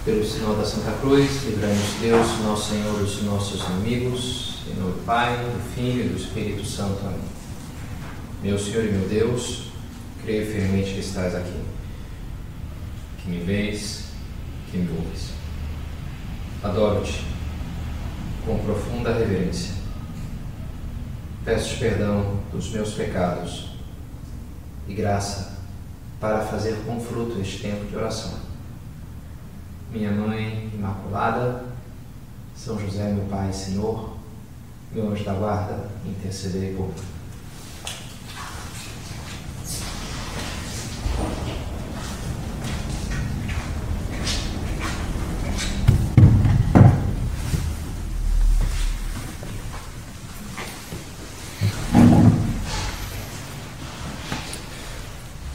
Pelo sinal da Santa Cruz, livrai-nos Deus, nosso Senhor, dos nossos inimigos, em nome do Pai, do Filho e do Espírito Santo. Amém. Meu Senhor e meu Deus, creio firmemente que estás aqui, que me vês, que me ouves. Adoro-te com profunda reverência. Peço-te perdão dos meus pecados e graça para fazer com fruto este tempo de oração. Minha Mãe Imaculada, São José, meu Pai e Senhor, meu anjo da guarda, intercedei por mim.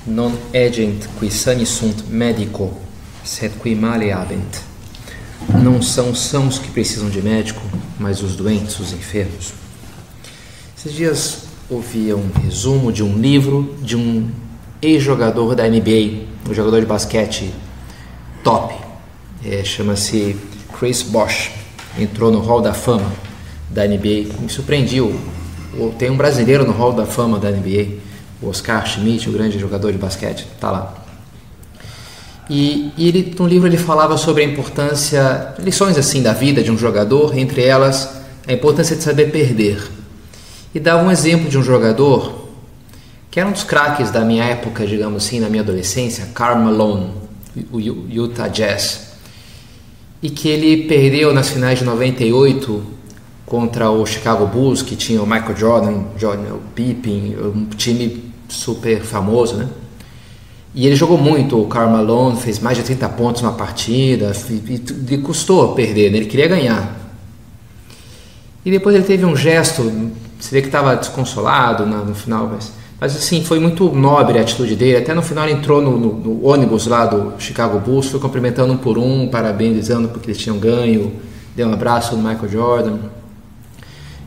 Non egent qui sani sunt medico, sed qui male habent. Não são sãos que precisam de médico, mas os doentes, os enfermos. Esses dias ouvi um resumo de um livro de um ex-jogador da NBA, um jogador de basquete top. Chama-se Chris Bosh. Entrou no Hall da Fama da NBA. Me surpreendiu. Tem um brasileiro no Hall da Fama da NBA, o Oscar Schmidt, o grande jogador de basquete, está lá. E ele, no livro ele falava sobre a importância, lições assim da vida de um jogador, entre elas a importância de saber perder. E dava um exemplo de um jogador que era um dos craques da minha época, digamos assim, na minha adolescência, Karl Malone, o Utah Jazz. E que ele perdeu nas finais de 98 contra o Chicago Bulls, que tinha o Michael Jordan, o Pippen, um time super famoso, né? E ele jogou muito, o Karl Malone fez mais de 30 pontos numa partida, e custou perder, né? Ele queria ganhar. E depois ele teve um gesto, você vê que estava desconsolado no final, mas assim, foi muito nobre a atitude dele. Até no final ele entrou no ônibus lá do Chicago Bulls, foi cumprimentando um por um, parabenizando porque eles tinham ganho, deu um abraço no Michael Jordan.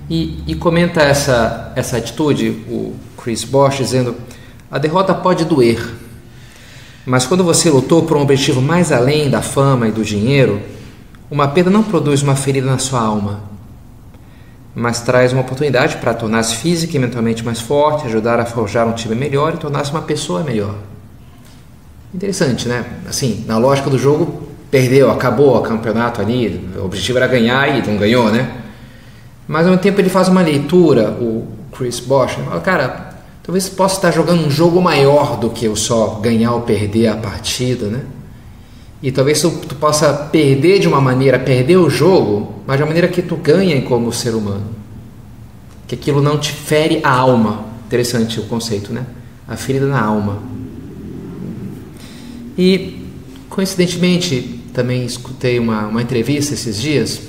E comenta essa atitude, o Chris Bosh, dizendo: a derrota pode doer, mas quando você lutou por um objetivo mais além da fama e do dinheiro, uma perda não produz uma ferida na sua alma, mas traz uma oportunidade para tornar-se física e mentalmente mais forte, ajudar a forjar um time melhor e tornar-se uma pessoa melhor. Interessante, né? Assim, na lógica do jogo, perdeu, acabou o campeonato ali, o objetivo era ganhar e não ganhou, né? Mas ao mesmo tempo ele faz uma leitura, o Chris Bosh, fala: cara, talvez você possa estar jogando um jogo maior do que eu só ganhar ou perder a partida, né? E talvez tu possa perder de uma maneira, perder o jogo, mas de uma maneira que tu ganha como ser humano. Que aquilo não te fere a alma. Interessante o conceito, né? A ferida na alma. E, coincidentemente, também escutei uma entrevista esses dias,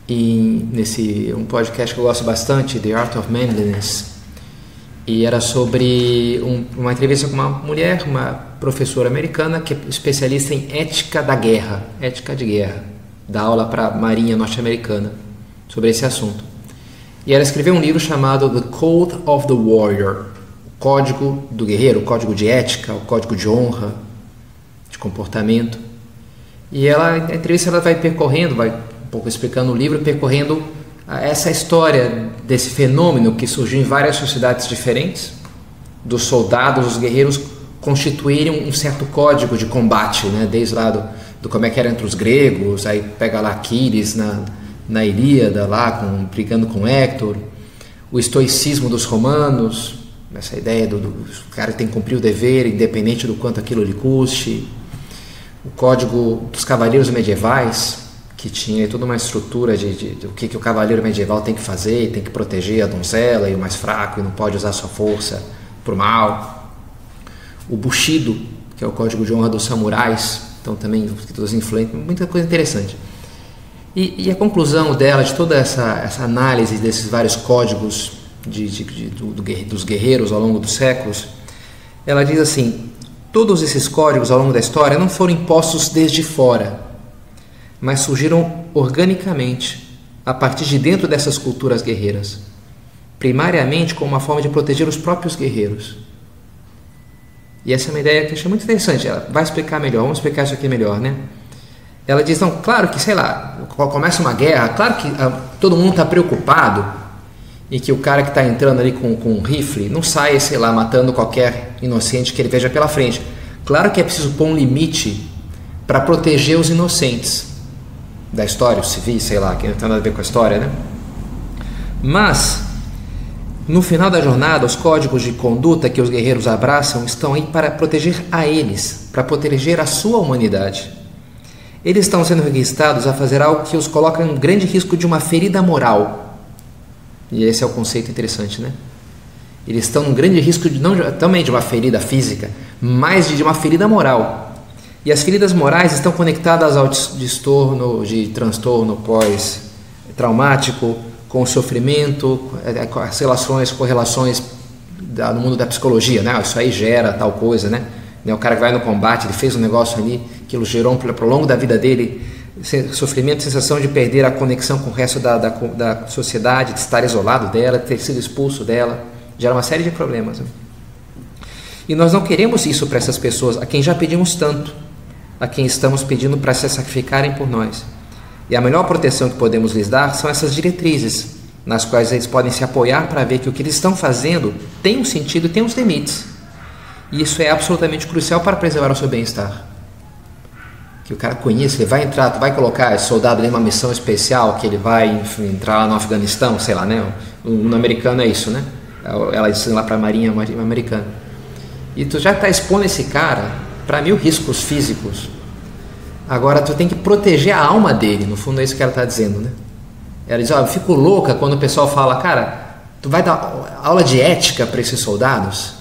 um podcast que eu gosto bastante, The Art of Manliness, e era sobre uma entrevista com uma mulher, uma professora americana que é especialista em ética da guerra, ética de guerra, dá aula para a marinha norte-americana sobre esse assunto. E ela escreveu um livro chamado The Code of the Warrior, o código do guerreiro, o código de ética, o código de honra, de comportamento. E a entrevista ela vai percorrendo, vai um pouco explicando o livro, percorrendo essa história desse fenômeno que surgiu em várias sociedades diferentes, dos soldados, os guerreiros constituírem um certo código de combate, né? Desde lá do como é que era entre os gregos, aí pega lá Aquiles na Ilíada, lá brigando com Héctor, o estoicismo dos romanos, essa ideia do cara que tem que cumprir o dever, independente do quanto aquilo lhe custe, o código dos cavaleiros medievais, que tinha toda uma estrutura do que o cavaleiro medieval tem que fazer, tem que proteger a donzela e o mais fraco, e não pode usar sua força para o mal. O Bushido, que é o código de honra dos samurais, então também todos influentes, muita coisa interessante. E a conclusão dela, de toda essa análise desses vários códigos dos guerreiros ao longo dos séculos, ela diz assim: todos esses códigos ao longo da história não foram impostos desde fora, mas surgiram organicamente a partir de dentro dessas culturas guerreiras, primariamente como uma forma de proteger os próprios guerreiros. E essa é uma ideia que eu achei muito interessante. Ela vai explicar melhor, vamos explicar isso aqui melhor, né? Ela diz, não, claro que, sei lá, começa uma guerra, claro que todo mundo está preocupado e que o cara que está entrando ali com um rifle não sai, sei lá, matando qualquer inocente que ele veja pela frente. Claro que é preciso pôr um limite para proteger os inocentes da história, os civis, sei lá, que não tem nada a ver com a história, né? Mas, no final da jornada, os códigos de conduta que os guerreiros abraçam estão aí para proteger a eles, para proteger a sua humanidade. Eles estão sendo registrados a fazer algo que os coloca em grande risco de uma ferida moral. E esse é o conceito interessante, né? Eles estão em grande risco também de uma ferida física, mas de uma ferida moral. E as feridas morais estão conectadas ao de transtorno pós-traumático, com o sofrimento, com as correlações no mundo da psicologia, né? Isso aí gera tal coisa, né? O cara que vai no combate, ele fez um negócio ali, aquilo gerou pro longo da vida dele sofrimento, sensação de perder a conexão com o resto da sociedade, de estar isolado dela, de ter sido expulso dela, gera uma série de problemas, né? E nós não queremos isso para essas pessoas, a quem já pedimos tanto, a quem estamos pedindo para se sacrificarem por nós. E a melhor proteção que podemos lhes dar são essas diretrizes, nas quais eles podem se apoiar para ver que o que eles estão fazendo tem um sentido e tem uns limites. E isso é absolutamente crucial para preservar o seu bem-estar. Que o cara conheça, ele vai entrar, tu vai colocar esse soldado em uma missão especial, que ele vai entrar lá no Afeganistão, sei lá, né? No americano é isso, né? Ela ensina lá para a marinha americana. E tu já está expondo esse cara para 1000 riscos físicos. Agora tu tem que proteger a alma dele, no fundo é isso que ela está dizendo, né? Ela diz, eu fico louca quando o pessoal fala, cara, tu vai dar aula de ética para esses soldados?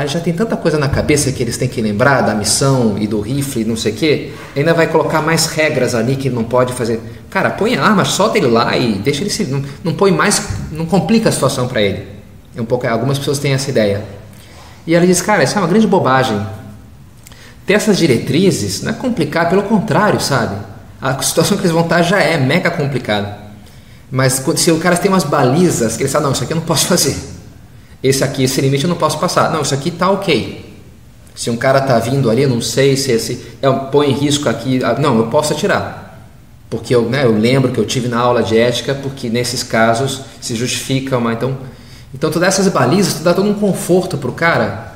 Já tem tanta coisa na cabeça que eles têm que lembrar da missão e do rifle e não sei o quê, ainda vai colocar mais regras ali que ele não pode fazer. Cara, põe a arma, solta ele lá e deixa ele se... Não põe mais, não complica a situação para ele. Algumas pessoas têm essa ideia. E ela diz, cara, isso é uma grande bobagem. Ter essas diretrizes não é complicado, pelo contrário, sabe? A situação que eles vão estar já é mega complicada. Mas se o cara tem umas balizas, que ele sabe, não, isso aqui eu não posso fazer. Esse limite eu não posso passar. Não, isso aqui tá ok. Se um cara tá vindo ali, eu não sei se põe em risco aqui. Não, eu posso atirar. Porque eu lembro que eu tive na aula de ética, porque nesses casos se justifica uma... Então todas essas balizas, tu dá todo um conforto pro cara,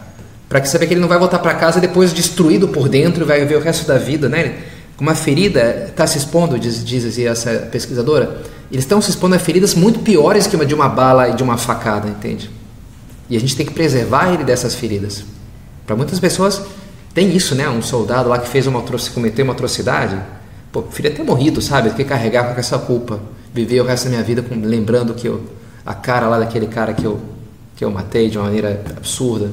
para que saber que ele não vai voltar para casa depois destruído por dentro e vai ver o resto da vida, né? Com uma ferida, está se expondo, diz essa pesquisadora, eles estão se expondo a feridas muito piores que uma de uma bala e de uma facada, entende? E a gente tem que preservar ele dessas feridas. Para muitas pessoas tem isso, né? Um soldado lá que cometeu uma atrocidade, pô, preferia ter morrido, sabe? Do que carregar com essa culpa, viver o resto da minha vida lembrando que a cara lá daquele cara que eu matei de uma maneira absurda.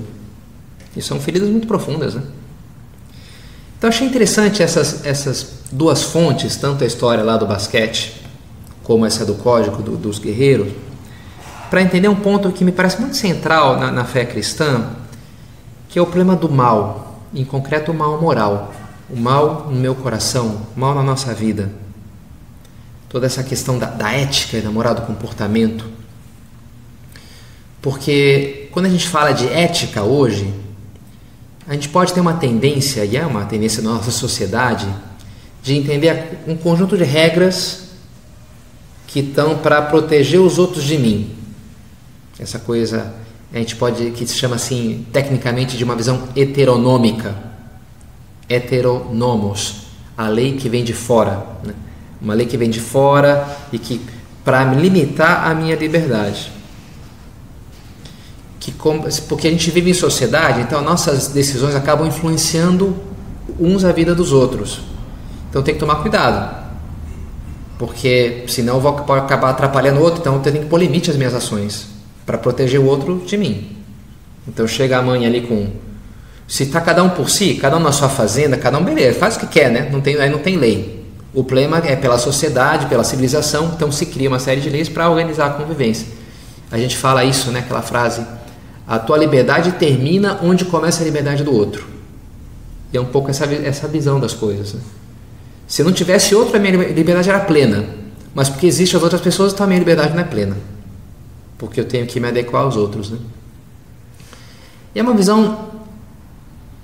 E são feridas muito profundas, né? Então achei interessante essas duas fontes, tanto a história lá do basquete como essa do código dos guerreiros, para entender um ponto que me parece muito central na fé cristã, que é o problema do mal, em concreto o mal moral, o mal no meu coração, o mal na nossa vida. Toda essa questão da ética e da moral do comportamento. Porque quando a gente fala de ética hoje, a gente pode ter uma tendência, e é uma tendência da nossa sociedade, de entender um conjunto de regras que estão para proteger os outros de mim. Essa coisa, a gente pode, que se chama assim, tecnicamente, de uma visão heteronômica. Heteronomos, a lei que vem de fora, né? Uma lei que vem de fora e que, para limitar a minha liberdade. Porque a gente vive em sociedade, então nossas decisões acabam influenciando uns a vida dos outros. Então tem que tomar cuidado, porque senão eu vou acabar atrapalhando o outro. Então eu tenho que pôr limite às minhas ações para proteger o outro de mim. Então chega a mãe ali se está cada um por si, cada um na sua fazenda, cada um, beleza, faz o que quer, né? Aí não tem lei. O problema é pela sociedade, pela civilização, então se cria uma série de leis para organizar a convivência. A gente fala isso, né? Aquela frase: a tua liberdade termina onde começa a liberdade do outro. E é um pouco essa visão das coisas, né? Se não tivesse outro, a minha liberdade era plena. Mas porque existem as outras pessoas, então a minha liberdade não é plena. Porque eu tenho que me adequar aos outros, né? E é uma visão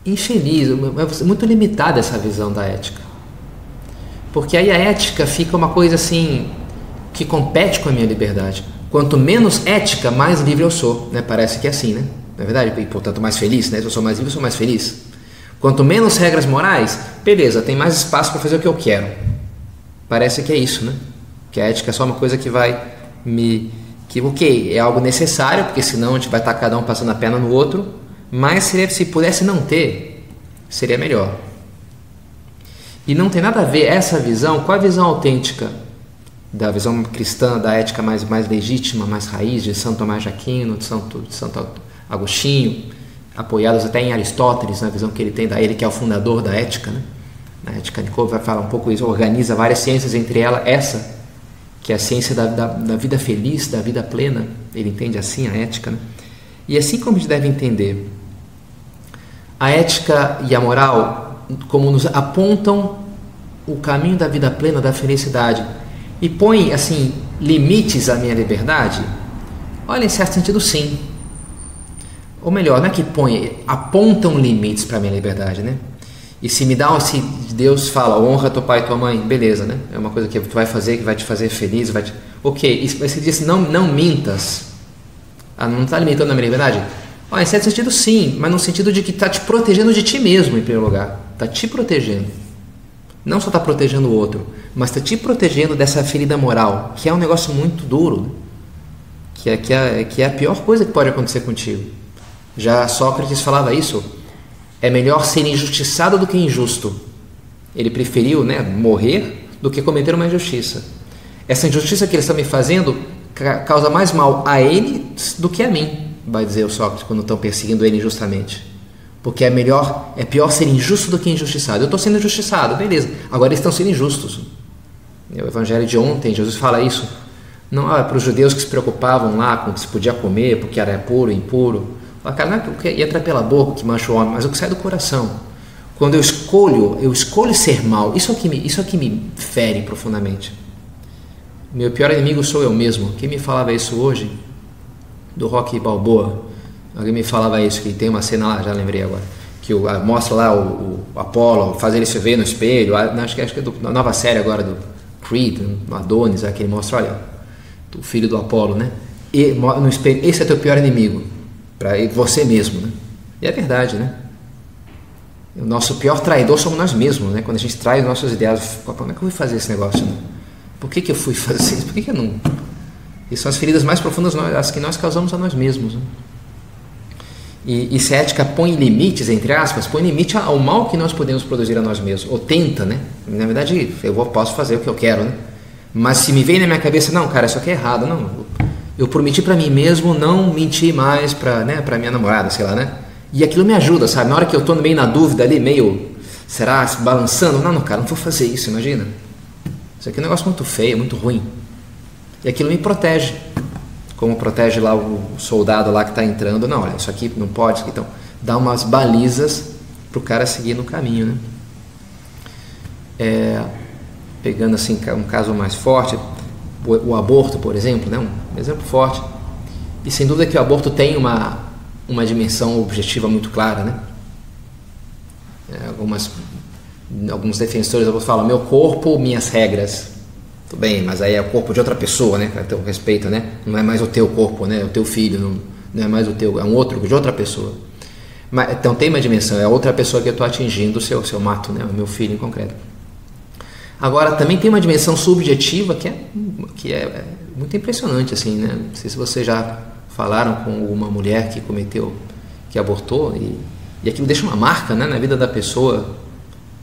infeliz, é muito limitada essa visão da ética. Porque aí a ética fica uma coisa assim, que compete com a minha liberdade. Quanto menos ética, mais livre eu sou, né? Parece que é assim, né? Não é verdade? E, portanto, mais feliz, né? Se eu sou mais livre, eu sou mais feliz. Quanto menos regras morais, beleza, tem mais espaço para fazer o que eu quero. Parece que é isso, né? Que a ética é só uma coisa que vai ok, é algo necessário, porque senão a gente vai estar cada um passando a perna no outro, mas se pudesse não ter, seria melhor. E não tem nada a ver essa visão com a visão autêntica da visão cristã, da ética mais legítima, mais raiz, de São Tomás de Aquino, de Santo Agostinho, apoiados até em Aristóteles, na visão que ele tem, ele que é o fundador da ética, né? A ética Nicola vai falar um pouco isso, organiza várias ciências, entre elas essa, que é a ciência da vida feliz, da vida plena. Ele entende assim a ética, né? E assim como a gente deve entender a ética e a moral como nos apontam o caminho da vida plena, da felicidade, e põe assim limites à minha liberdade, olha, em certo sentido sim. Ou melhor, não é que apontam limites para a minha liberdade, né? E se Deus fala, honra teu pai e tua mãe, beleza, né? É uma coisa que tu vai fazer, que vai te fazer feliz, ok, mas se diz não mintas, não está limitando a minha liberdade? Em certo sentido sim, mas no sentido de que está te protegendo de ti mesmo em primeiro lugar, está te protegendo, não só está protegendo o outro, mas está te protegendo dessa ferida moral, que é um negócio muito duro, né? que é a pior coisa que pode acontecer contigo. Já Sócrates falava isso, é melhor ser injustiçado do que injusto. Ele preferiu, né, morrer do que cometer uma injustiça. Essa injustiça que eles estão me fazendo causa mais mal a ele do que a mim, vai dizer o Sócrates, quando estão perseguindo ele injustamente. Porque é pior ser injusto do que injustiçado. Eu estou sendo injustiçado, beleza. Agora eles estão sendo injustos. O evangelho de ontem, Jesus fala isso. Não para os judeus que se preocupavam lá com o que se podia comer, porque era puro, impuro. Fala, cara, não é o que entra pela boca que mancha o homem, mas o que sai do coração. Quando eu escolho ser mal, isso é que me fere profundamente. Meu pior inimigo sou eu mesmo. Quem me falava isso hoje? Do Rocky Balboa. Alguém me falava isso, que tem uma cena lá, já lembrei agora, que mostra lá o Apollo, faz ele se ver no espelho, acho que é da nova série agora do Creed, Adonis, que ele mostra, olha, o filho do Apollo, né? E no espelho, esse é teu pior inimigo, para você mesmo, né? E é verdade, né? O nosso pior traidor somos nós mesmos, né? Quando a gente trai os nossos ideais, como é que eu fui fazer esse negócio, né? Por que eu fui fazer isso? Por que eu não? E são as feridas mais profundas, as que nós causamos a nós mesmos, né? E se a ética põe limites, entre aspas, põe limite ao mal que nós podemos produzir a nós mesmos, ou tenta, né? Na verdade, posso fazer o que eu quero, né? Mas se me vem na minha cabeça, não, cara, isso aqui é errado, não. Eu prometi para mim mesmo não mentir mais para minha namorada, sei lá, né? E aquilo me ajuda, sabe? Na hora que eu tô meio na dúvida ali, meio, será, se balançando, não, cara, não vou fazer isso, imagina. Isso aqui é um negócio muito feio, muito ruim. E aquilo me protege. Como protege lá o soldado lá que está entrando, não, olha, isso aqui não pode, isso aqui, então dá umas balizas para o cara seguir no caminho, né? Pegando assim um caso mais forte, o aborto, por exemplo, né? Um exemplo forte, e sem dúvida que o aborto tem uma dimensão objetiva muito clara, né? Alguns defensores falam, meu corpo, minhas regras. Tudo bem, mas aí é o corpo de outra pessoa, né? Para ter um respeito, né? Não é mais o teu corpo, né? O teu filho, não é mais o teu, é um outro de outra pessoa. Mas, então tem uma dimensão, é a outra pessoa que eu estou atingindo se eu mato, né? O meu filho em concreto. Agora também tem uma dimensão subjetiva que é muito impressionante, assim, né? Não sei se vocês já falaram com uma mulher que abortou e aquilo deixa uma marca, né, na vida da pessoa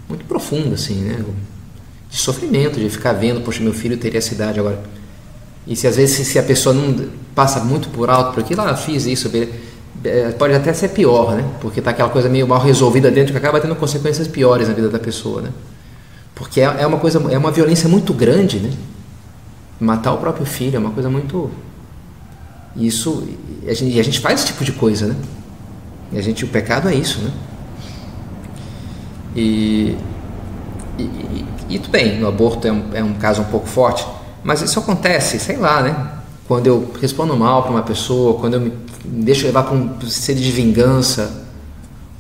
muito profunda, assim, né? De sofrimento, de ficar vendo, poxa, meu filho teria essa idade agora. E se às vezes se a pessoa não passa muito por alto por aquilo, fiz isso, pode até ser pior, né? Porque tá aquela coisa meio mal resolvida dentro que acaba tendo consequências piores na vida da pessoa, né? Porque é uma violência muito grande, né? Matar o próprio filho é uma coisa muito... Isso, a gente faz esse tipo de coisa, né? O pecado é isso, né? E tudo bem, no aborto é um caso um pouco forte, mas isso acontece, sei lá, né? Quando eu respondo mal para uma pessoa, quando eu me deixo levar para um sede de vingança,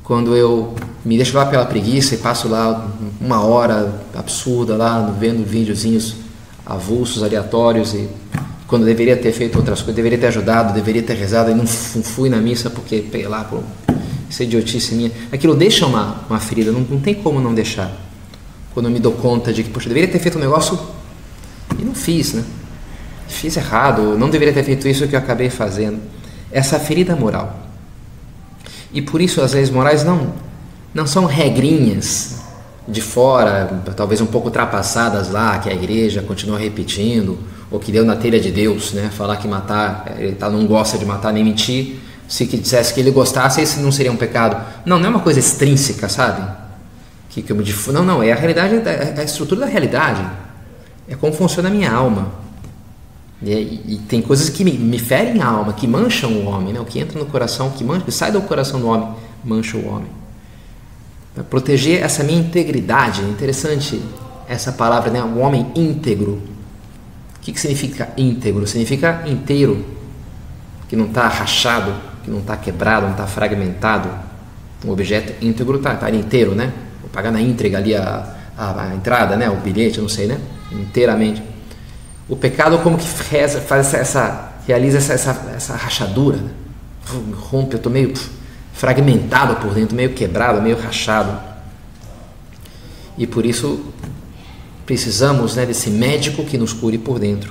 quando eu me deixo lá pela preguiça e passo lá uma hora absurda lá vendo videozinhos avulsos, aleatórios, e quando eu deveria ter feito outras coisas, deveria ter ajudado, deveria ter rezado e não fui na missa porque, sei lá, por essa idiotice minha, aquilo deixa uma ferida, não tem como não deixar. Quando eu me dou conta de que, poxa, eu deveria ter feito um negócio e não fiz, né? Fiz errado, não deveria ter feito isso que eu acabei fazendo. Essa ferida moral. E por isso as leis morais não são regrinhas de fora, talvez um pouco ultrapassadas lá, que a igreja continua repetindo, ou que deu na telha de Deus, né? Falar que matar, ele não gosta de matar nem mentir, se que dissesse que ele gostasse, esse não seria um pecado. Não é uma coisa extrínseca, sabe? Não, é a realidade, é a estrutura da realidade, é como funciona a minha alma. E tem coisas que me ferem a alma, que mancham o homem, né? O que entra no coração, que sai do coração do homem, mancha o homem. Para proteger essa minha integridade, interessante essa palavra, né? O homem íntegro. O que significa íntegro? Significa inteiro, que não está rachado, que não está quebrado, não está fragmentado. Um objeto íntegro está inteiro, né? Vou pagar na íntegra ali a entrada, né? O bilhete, eu não sei, né? Inteiramente. O pecado como que realiza essa rachadura, né? Rompe, eu estou meio fragmentado por dentro, meio quebrado, meio rachado. E por isso precisamos, né, desse médico que nos cure por dentro,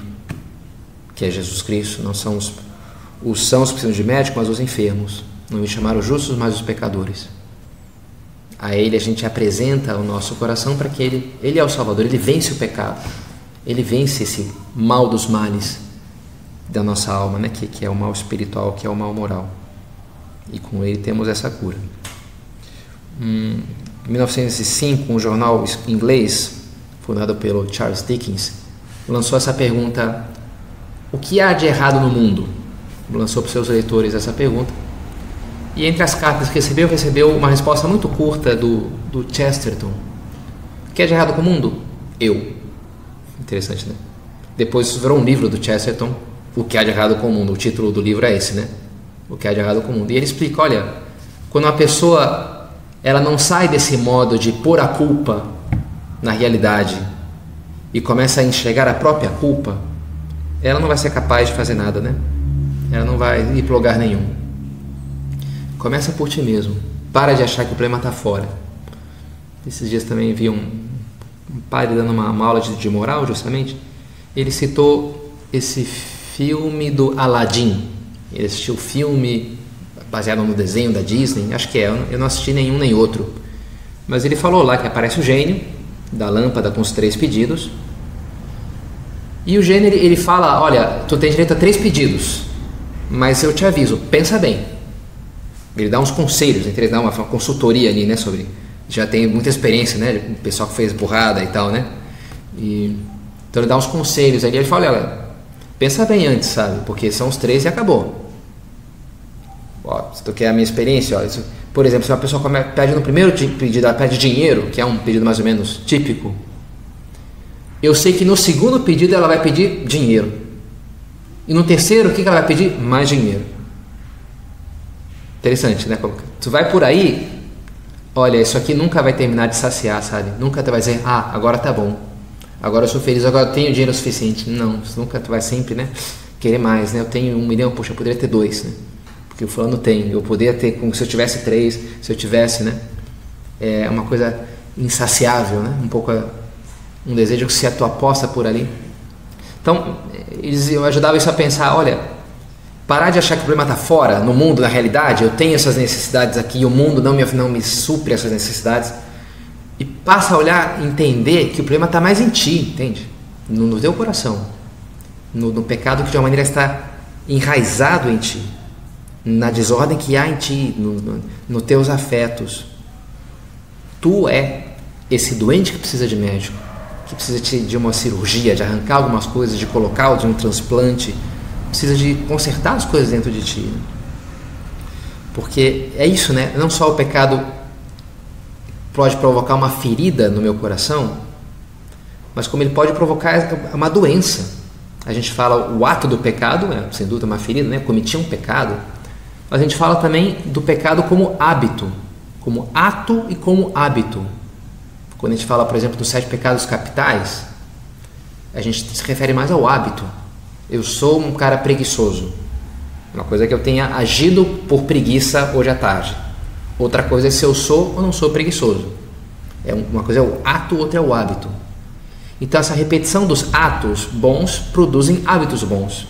que é Jesus Cristo. Não são os sãos que precisam de médico, mas os enfermos. Não me chamaram os justos, mas os pecadores. A Ele a gente apresenta o nosso coração para que Ele é o Salvador, Ele vence o pecado. Ele vence esse mal dos males da nossa alma, né? Que é o mal espiritual, que é o mal moral. E com ele temos essa cura. Em 1905, um jornal inglês, fundado pelo Charles Dickens, lançou essa pergunta: o que há de errado no mundo? Lançou para os seus leitores essa pergunta. E entre as cartas que recebeu uma resposta muito curta do Chesterton. O que há de errado com o mundo? Eu. Interessante, né? Depois virou um livro do Chesterton, O que há de errado com o mundo. O título do livro é esse, né? O que há de errado com o mundo. E ele explica, olha, quando uma pessoa ela não sai desse modo de pôr a culpa na realidade e começa a enxergar a própria culpa, ela não vai ser capaz de fazer nada, né? Ela não vai ir para lugar nenhum. Começa por ti mesmo. Para de achar que o problema está fora. Esses dias também vi um padre dando uma aula de moral, justamente. Ele citou esse filme do Aladdin. Ele assistiu o filme baseado no desenho da Disney, acho que eu não assisti nenhum nem outro, mas ele falou lá que aparece o gênio da lâmpada com os 3 pedidos, e o gênio ele fala, olha, tu tem direito a 3 pedidos, mas eu te aviso, pensa bem. Ele dá uns conselhos, ele dá uma consultoria ali, né, sobre, já tem muita experiência, né, o pessoal que fez burrada e tal, né, então ele dá uns conselhos, aí ele fala, olha, pensa bem antes, sabe, porque são os 3 e acabou. Ó, se tu quer a minha experiência, ó, isso, por exemplo, se uma pessoa pede no primeiro pedido, ela pede dinheiro, que é um pedido mais ou menos típico, eu sei que no segundo pedido ela vai pedir dinheiro, e no terceiro o que ela vai pedir? Mais dinheiro. Interessante, né? Tu vai por aí, olha, isso aqui nunca vai terminar de saciar, sabe? Nunca tu vai dizer, agora tá bom, agora eu sou feliz, agora eu tenho dinheiro suficiente. Não, nunca tu vai sempre, né, querer mais, né? Eu tenho 1 milhão, poxa, eu poderia ter 2, né? Porque o fulano tem, eu poderia ter, como se eu tivesse 3, se eu tivesse, né? É uma coisa insaciável, né? Um pouco um desejo que se tu aposta por ali. Então, eu ajudava isso a pensar, olha, parar de achar que o problema está fora, no mundo, na realidade, eu tenho essas necessidades aqui, o mundo não me supre essas necessidades, e passa a olhar, entender que o problema está mais em ti, entende? No teu coração, no pecado que de uma maneira está enraizado em ti, na desordem que há em ti, nos teus afetos. Tu é esse doente que precisa de médico, que precisa de uma cirurgia, de arrancar algumas coisas, de colocar de um transplante, precisa de consertar as coisas dentro de ti, né? Porque é isso, né? Não só o pecado pode provocar uma ferida no meu coração, mas como ele pode provocar uma doença. A gente fala o ato do pecado, sem dúvida uma ferida, né? Cometi um pecado. Mas a gente fala também do pecado como hábito, como ato e como hábito. Quando a gente fala, por exemplo, dos 7 pecados capitais, a gente se refere mais ao hábito. Eu sou um cara preguiçoso. Uma coisa é que eu tenha agido por preguiça hoje à tarde. Outra coisa é se eu sou ou não sou preguiçoso. Uma coisa é o ato, outra é o hábito. Então essa repetição dos atos bons produzem hábitos bons.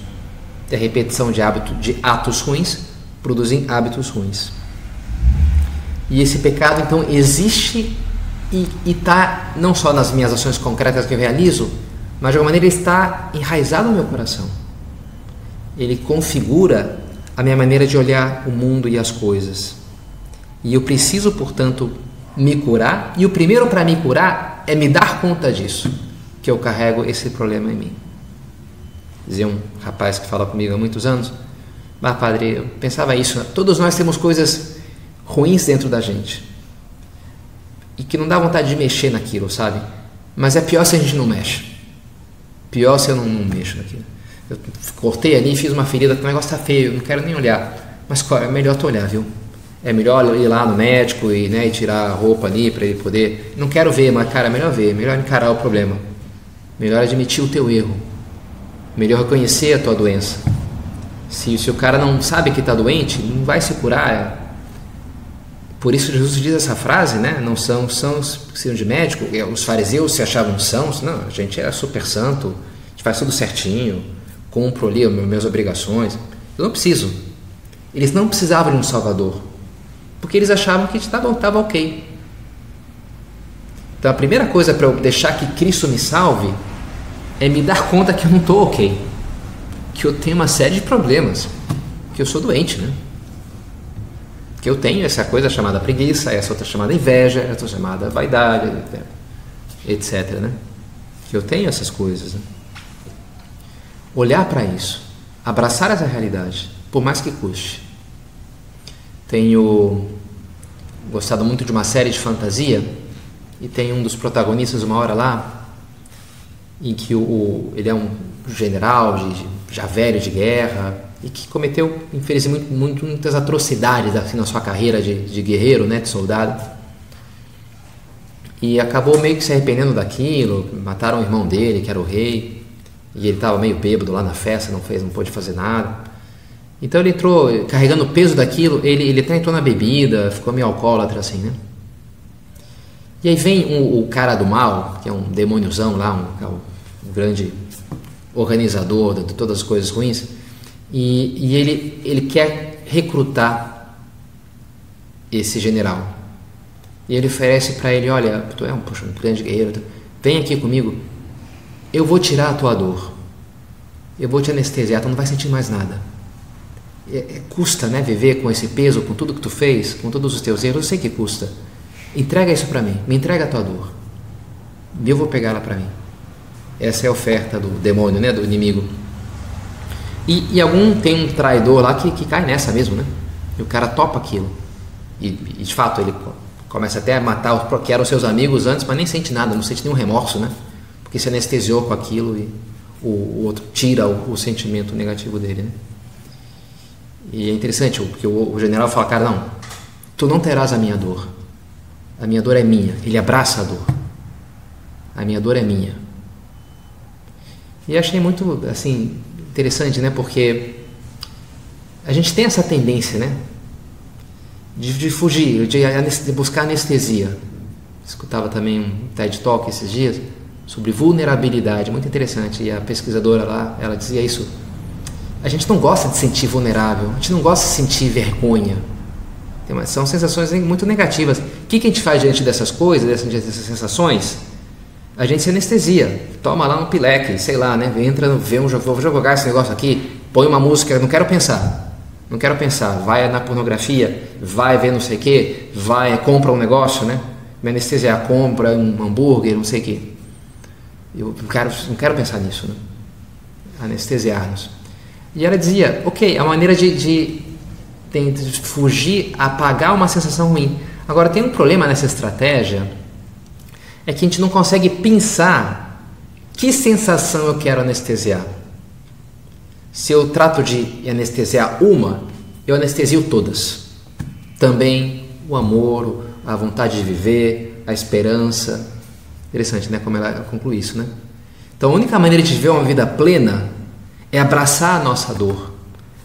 E a repetição de atos ruins produzem hábitos ruins. E esse pecado então existe e está não só nas minhas ações concretas que eu realizo, mas de alguma maneira ele está enraizado no meu coração. Ele configura a minha maneira de olhar o mundo e as coisas. E eu preciso, portanto, me curar. E o primeiro para me curar é me dar conta disso, que eu carrego esse problema em mim. Dizia um rapaz que fala comigo há muitos anos: padre, eu pensava isso, todos nós temos coisas ruins dentro da gente e que não dá vontade de mexer naquilo, sabe? Mas é pior se a gente não mexe. Pior se eu não mexo naquilo. Eu cortei ali e fiz uma ferida, o negócio está feio, não quero nem olhar. Mas é melhor tu olhar, viu? É melhor ir lá no médico e tirar a roupa ali para ele poder... Não quero ver, mas cara, é melhor ver, melhor encarar o problema. Melhor admitir o teu erro. Melhor reconhecer a tua doença. Se o cara não sabe que está doente, não vai se curar. Por isso Jesus diz essa frase, né? Não são os que são de médico. Os fariseus se achavam sãos. Não, a gente é super santo, a gente faz tudo certinho, cumpro ali as minhas obrigações. Eu não preciso. Eles não precisavam de um salvador, porque eles achavam que estava ok. Então a primeira coisa para eu deixar que Cristo me salve é me dar conta que eu não estou ok, que eu tenho uma série de problemas, que eu sou doente, né? Que eu tenho essa coisa chamada preguiça, essa outra chamada inveja, essa outra chamada vaidade, etc, né? Que eu tenho essas coisas, né? Olhar para isso, abraçar essa realidade, por mais que custe. Tenho gostado muito de uma série de fantasia e tem um dos protagonistas uma hora lá em que ele é um general já velho de guerra e que cometeu, infelizmente, muitas atrocidades assim, na sua carreira de guerreiro, né, de soldado, e acabou meio que se arrependendo daquilo. Mataram o irmão dele, que era o rei, e ele estava meio bêbado lá na festa, não pôde fazer nada. Então ele entrou carregando o peso daquilo, ele até entrou na bebida, ficou meio alcoólatra assim, né? E aí vem o cara do mal, que é um demôniozão lá, um grande organizador de todas as coisas ruins, e ele quer recrutar esse general. E ele oferece para ele: olha, tu é um grande guerreiro, vem aqui comigo, eu vou tirar a tua dor, eu vou te anestesiar, tu não vai sentir mais nada. Custa, né, viver com esse peso, com tudo que tu fez, com todos os teus erros, eu sei que custa. Entrega isso para mim, me entrega a tua dor, e eu vou pegar ela para mim. Essa é a oferta do demônio, né, do inimigo. E tem um traidor lá que cai nessa mesmo, né? E o cara topa aquilo. E de fato ele começa até a matar os que eram seus amigos antes, mas nem sente nada, não sente nenhum remorso, né? Porque se anestesiou com aquilo e o outro tira o sentimento negativo dele, né? E é interessante, porque o general fala: cara, não, tu não terás a minha dor é minha. Ele abraça a dor, a minha dor é minha. E achei muito, assim, interessante, né, porque a gente tem essa tendência, né, de fugir, de buscar anestesia. Escutava também um TED Talk esses dias sobre vulnerabilidade, muito interessante, e a pesquisadora lá, ela dizia isso: a gente não gosta de sentir vulnerável, a gente não gosta de sentir vergonha. São sensações muito negativas. O que a gente faz diante dessas coisas, dessas sensações? A gente se anestesia, toma lá um pileque, sei lá, né? Entra, vou jogar esse negócio aqui, põe uma música, não quero pensar, vai na pornografia, vai ver não sei o que, compra um negócio, né? Me anestesiar, compra um hambúrguer, não sei o que. Eu não quero pensar nisso, né? Anestesiar-nos. E ela dizia: ok, a maneira de fugir, apagar uma sensação ruim. Agora, tem um problema nessa estratégia, é que a gente não consegue pensar que sensação eu quero anestesiar. Se eu trato de anestesiar uma, eu anestesio todas. Também o amor, a vontade de viver, a esperança. Interessante, né? Como ela conclui isso, né? Então, a única maneira de viver uma vida plena é abraçar a nossa dor,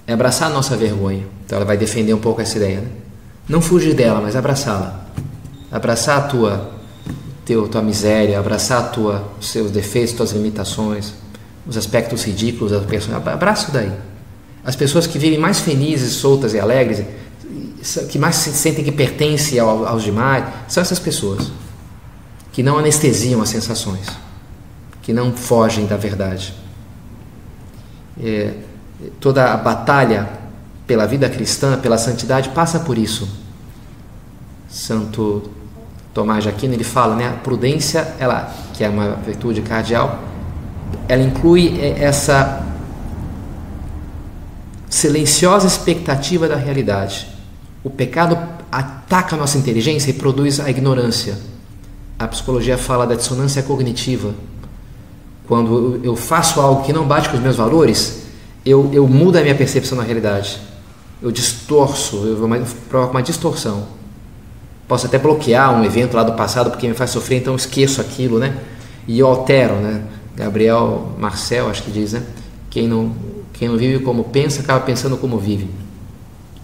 é abraçar a nossa vergonha. Então, ela vai defender um pouco essa ideia, né? Não fugir dela, mas abraçá-la. Abraçar a tua miséria, abraçar os seus defeitos, tuas limitações, os aspectos ridículos da pessoa. Abraça isso daí. As pessoas que vivem mais felizes, soltas e alegres, que mais se sentem que pertencem aos demais, são essas pessoas que não anestesiam as sensações, que não fogem da verdade. Toda a batalha pela vida cristã, pela santidade, passa por isso. Santo Tomás de Aquino, ele fala, né, a prudência, ela, que é uma virtude cardeal, ela inclui essa silenciosa expectativa da realidade. O pecado ataca a nossa inteligência e produz a ignorância. A psicologia fala da dissonância cognitiva. Quando eu faço algo que não bate com os meus valores, eu mudo a minha percepção da realidade. Eu distorço, eu provoco uma distorção. Posso até bloquear um evento lá do passado porque me faz sofrer, então eu esqueço aquilo, né? E eu altero, né? Gabriel Marcel, acho que diz, né? Quem não vive como pensa, acaba pensando como vive.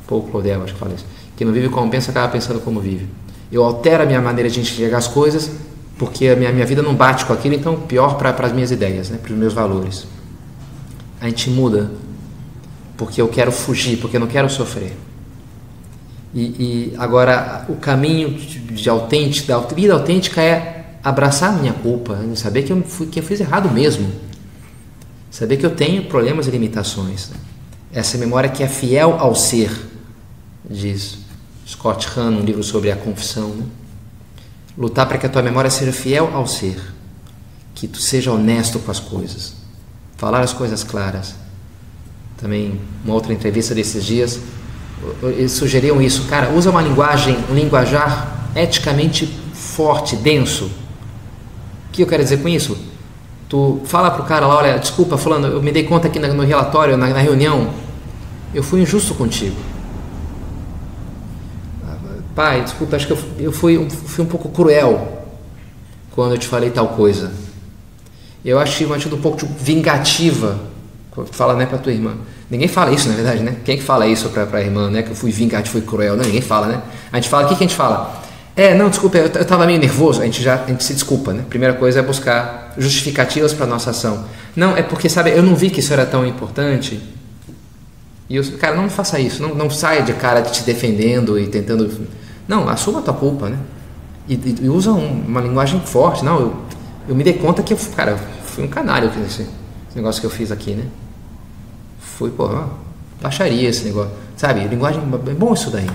Paul Claudel, acho que fala isso. Quem não vive como pensa, acaba pensando como vive. Eu altero a minha maneira de enxergar as coisas porque a minha vida não bate com aquilo, então pior para as minhas ideias, né? Para os meus valores. A gente muda porque eu quero fugir, porque eu não quero sofrer. E agora o caminho da vida autêntica é abraçar a minha culpa, saber que eu fiz errado mesmo, saber que eu tenho problemas e limitações. Essa memória que é fiel ao ser, diz Scott Hahn, um livro sobre a confissão, né? Lutar para que a tua memória seja fiel ao ser, que tu seja honesto com as coisas, falar as coisas claras. Também uma outra entrevista desses dias, eles sugeriam isso, cara, usa um linguajar eticamente forte, denso. O que eu quero dizer com isso? Tu fala pro cara lá, olha, desculpa, fulano, eu me dei conta aqui no relatório, na reunião, eu fui injusto contigo. Pai, desculpa, acho que eu fui um pouco cruel quando eu te falei tal coisa. Eu achei uma atitude um pouco vingativa. Fala, né, pra tua irmã. Ninguém fala isso, na verdade, né? Quem é que fala isso pra irmã, né? Que eu fui vingativo, fui cruel, né? Ninguém fala, né? A gente fala, o que a gente fala? Não, desculpa, eu tava meio nervoso. A gente se desculpa, né? Primeira coisa é buscar justificativas para nossa ação. Não, é porque, sabe, eu não vi que isso era tão importante. E cara, não faça isso. Não saia de cara te defendendo e tentando... Não, assuma a tua culpa, né? E usa uma linguagem forte. Não, eu me dei conta que eu fui um canalha esse negócio que eu fiz aqui, né? Baixaria esse negócio, sabe? Linguagem, é bom isso daí.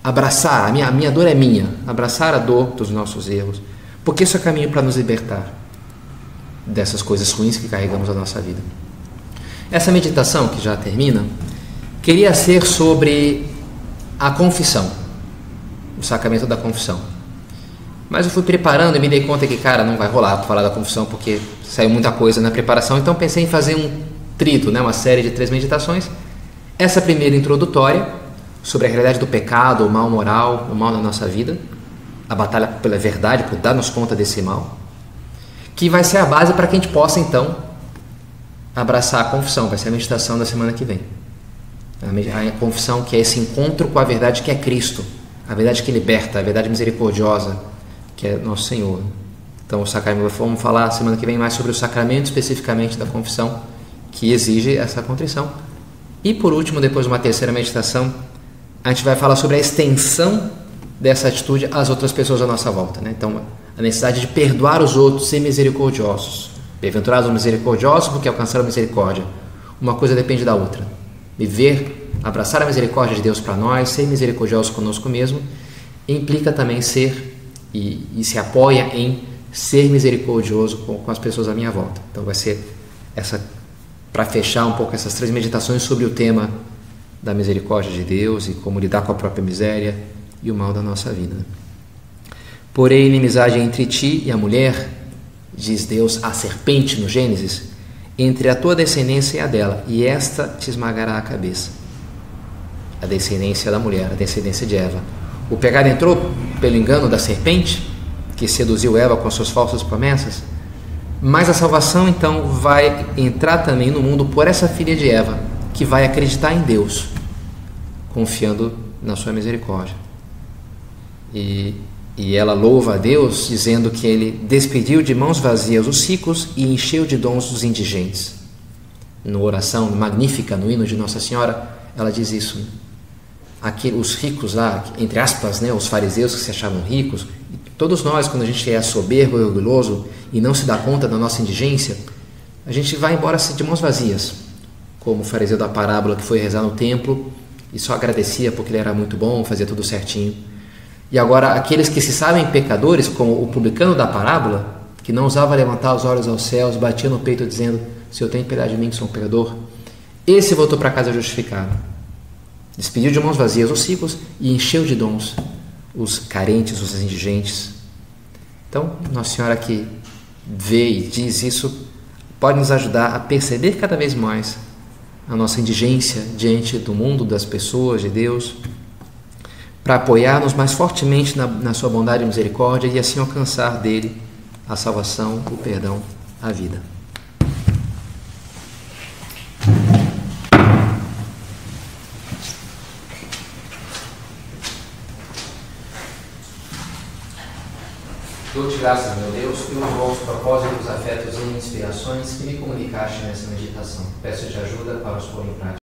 Abraçar, a minha dor é minha. Abraçar a dor dos nossos erros, porque isso é caminho para nos libertar dessas coisas ruins que carregamos na nossa vida. Essa meditação, que já termina, queria ser sobre a confissão, o sacramento da confissão. Mas eu fui preparando e me dei conta que, cara, não vai rolar para falar da confissão, porque saiu muita coisa na preparação, então pensei em fazer um trito, né, uma série de 3 meditações. Essa primeira introdutória, sobre a realidade do pecado, o mal moral, o mal na nossa vida, a batalha pela verdade, por darmos conta desse mal, que vai ser a base para que a gente possa, então, abraçar a confissão. Vai ser a meditação da semana que vem. A confissão, que é esse encontro com a verdade que é Cristo, a verdade que liberta, a verdade misericordiosa, que é nosso Senhor. Então, o sacramento, vamos falar semana que vem mais sobre o sacramento especificamente da confissão, que exige essa contrição. E por último, depois de uma terceira meditação, a gente vai falar sobre a extensão dessa atitude às outras pessoas à nossa volta, né? Então, a necessidade de perdoar os outros, ser misericordiosos. Bem-aventurados os misericordiosos, porque alcançaram a misericórdia. Uma coisa depende da outra. Viver, abraçar a misericórdia de Deus para nós, ser misericordiosos conosco mesmo, implica também ser e se apoia em ser misericordioso com as pessoas à minha volta. Então vai ser para fechar um pouco essas 3 meditações sobre o tema da misericórdia de Deus e como lidar com a própria miséria e o mal da nossa vida. Porém, inimizade entre ti e a mulher, diz Deus à serpente no Gênesis, entre a tua descendência e a dela, e esta te esmagará a cabeça. A descendência da mulher, a descendência de Eva. O pecado entrou pelo engano da serpente, que seduziu Eva com as suas falsas promessas, mas a salvação então vai entrar também no mundo por essa filha de Eva, que vai acreditar em Deus, confiando na sua misericórdia. E ela louva a Deus, dizendo que Ele despediu de mãos vazias os ricos e encheu de dons os indigentes. Na oração magnífica, no hino de Nossa Senhora, ela diz isso, né? Os ricos lá, entre aspas, né, os fariseus que se achavam ricos, todos nós, quando a gente é soberbo e orgulhoso e não se dá conta da nossa indigência, a gente vai embora de mãos vazias, como o fariseu da parábola que foi rezar no templo e só agradecia porque ele era muito bom, fazia tudo certinho. E agora aqueles que se sabem pecadores, como o publicano da parábola, que não ousava levantar os olhos aos céus, batia no peito dizendo: Senhor, tem piedade de mim que sou um pecador, esse voltou para casa justificado. Despediu de mãos vazias os ricos e encheu de dons os carentes, os indigentes. Então, Nossa Senhora que vê e diz isso, pode nos ajudar a perceber cada vez mais a nossa indigência diante do mundo, das pessoas, de Deus, para apoiar-nos mais fortemente na sua bondade e misericórdia e assim alcançar dele a salvação, o perdão, a vida. Dou-te graças, meu Deus, pelos bons propósitos, afetos e inspirações que me comunicaste nessa meditação. Peço-te ajuda para os pôr em prática.